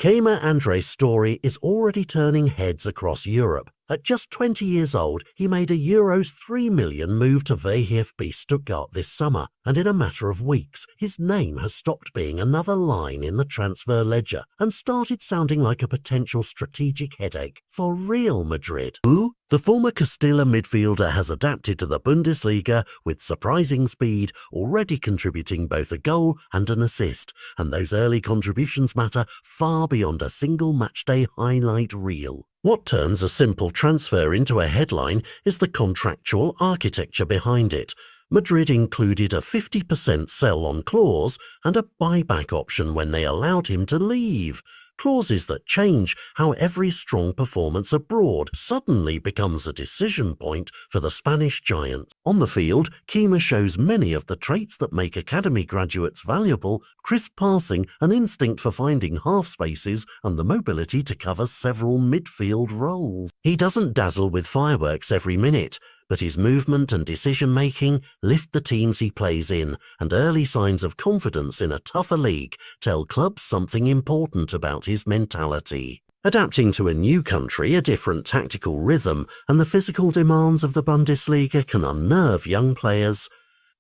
Chema Andrés' story is already turning heads across Europe. At just 20 years old, he made a Euros 3 million move to VfB Stuttgart this summer, and in a matter of weeks, his name has stopped being another line in the transfer ledger and started sounding like a potential strategic headache for Real Madrid. The former Castilla midfielder has adapted to the Bundesliga with surprising speed, already contributing both a goal and an assist, and those early contributions matter far beyond a single matchday highlight reel. What turns a simple transfer into a headline is the contractual architecture behind it. Madrid included a 50% sell-on clause and a buyback option when they allowed him to leave. Clauses that change how every strong performance abroad suddenly becomes a decision point for the Spanish giant. On the field, Chema shows many of the traits that make academy graduates valuable: crisp passing, an instinct for finding half spaces, and the mobility to cover several midfield roles. He doesn't dazzle with fireworks every minute, but his movement and decision-making lift the teams he plays in, and early signs of confidence in a tougher league tell clubs something important about his mentality. Adapting to a new country, a different tactical rhythm, and the physical demands of the Bundesliga can unnerve young players.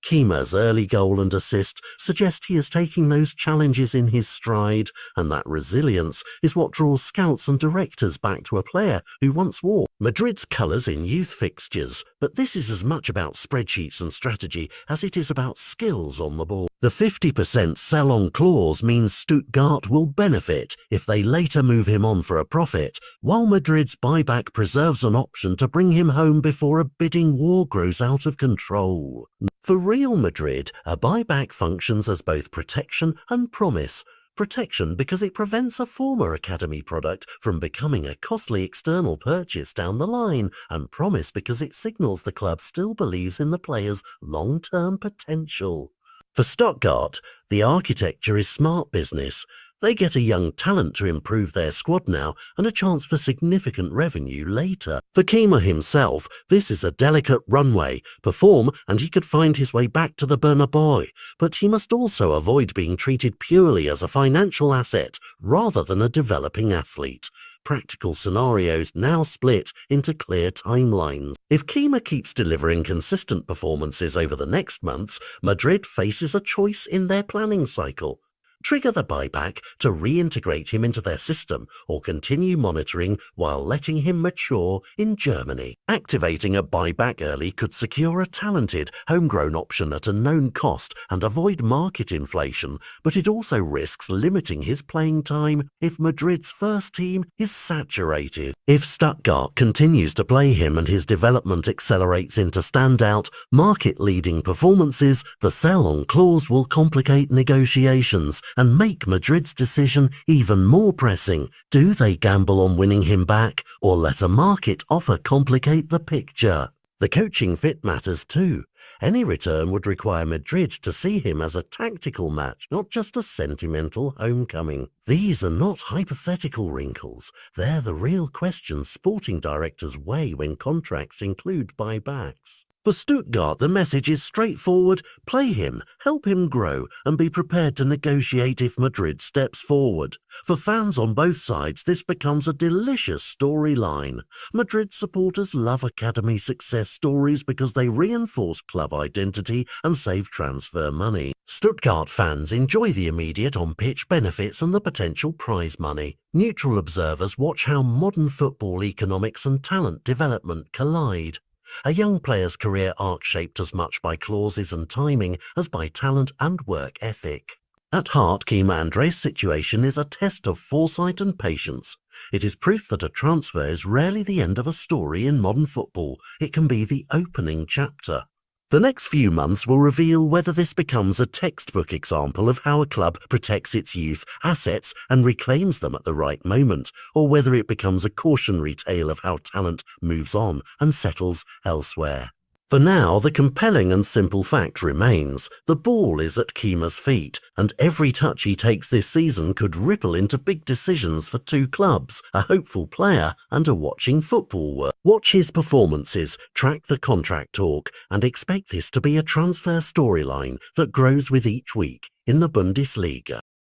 Chema's early goal and assist suggest he is taking those challenges in his stride, and that resilience is what draws scouts and directors back to a player who once wore Madrid's colours in youth fixtures. But this is as much about spreadsheets and strategy as it is about skills on the ball. The 50% sell-on clause means Stuttgart will benefit if they later move him on for a profit, while Madrid's buyback preserves an option to bring him home before a bidding war grows out of control. For Real Madrid, a buyback functions as both protection and promise. Protection because it prevents a former academy product from becoming a costly external purchase down the line, and promise because it signals the club still believes in the player's long-term potential. For Stuttgart, the architecture is smart business. They get a young talent to improve their squad now and a chance for significant revenue later. For Chema himself, this is a delicate runway. Perform and he could find his way back to the Bernabeu, but he must also avoid being treated purely as a financial asset rather than a developing athlete. Practical scenarios now split into clear timelines. If Chema keeps delivering consistent performances over the next months, Madrid faces a choice in their planning cycle. Trigger the buyback to reintegrate him into their system, or continue monitoring while letting him mature in Germany. Activating a buyback early could secure a talented, homegrown option at a known cost and avoid market inflation, but it also risks limiting his playing time if Madrid's first team is saturated. If Stuttgart continues to play him and his development accelerates into standout, market-leading performances, the sell-on clause will complicate negotiations and make Madrid's decision even more pressing. Do they gamble on winning him back, or let a market offer complicate the picture? The coaching fit matters too. Any return would require Madrid to see him as a tactical match, not just a sentimental homecoming. These are not hypothetical wrinkles. They're the real questions sporting directors weigh when contracts include buybacks. For Stuttgart, the message is straightforward: play him, help him grow, and be prepared to negotiate if Madrid steps forward. For fans on both sides, this becomes a delicious storyline. Madrid supporters love academy success stories because they reinforce club identity and save transfer money. Stuttgart fans enjoy the immediate on-pitch benefits and the potential prize money. Neutral observers watch how modern football economics and talent development collide. A young player's career arc shaped as much by clauses and timing as by talent and work ethic. At heart, Chema Andrés' situation is a test of foresight and patience. It is proof that a transfer is rarely the end of a story in modern football. It can be the opening chapter. The next few months will reveal whether this becomes a textbook example of how a club protects its youth assets and reclaims them at the right moment, or whether it becomes a cautionary tale of how talent moves on and settles elsewhere. For now, the compelling and simple fact remains: the ball is at Chema's feet, and every touch he takes this season could ripple into big decisions for two clubs, a hopeful player and a watching football world. Watch his performances, track the contract talk, and expect this to be a transfer storyline that grows with each week in the Bundesliga.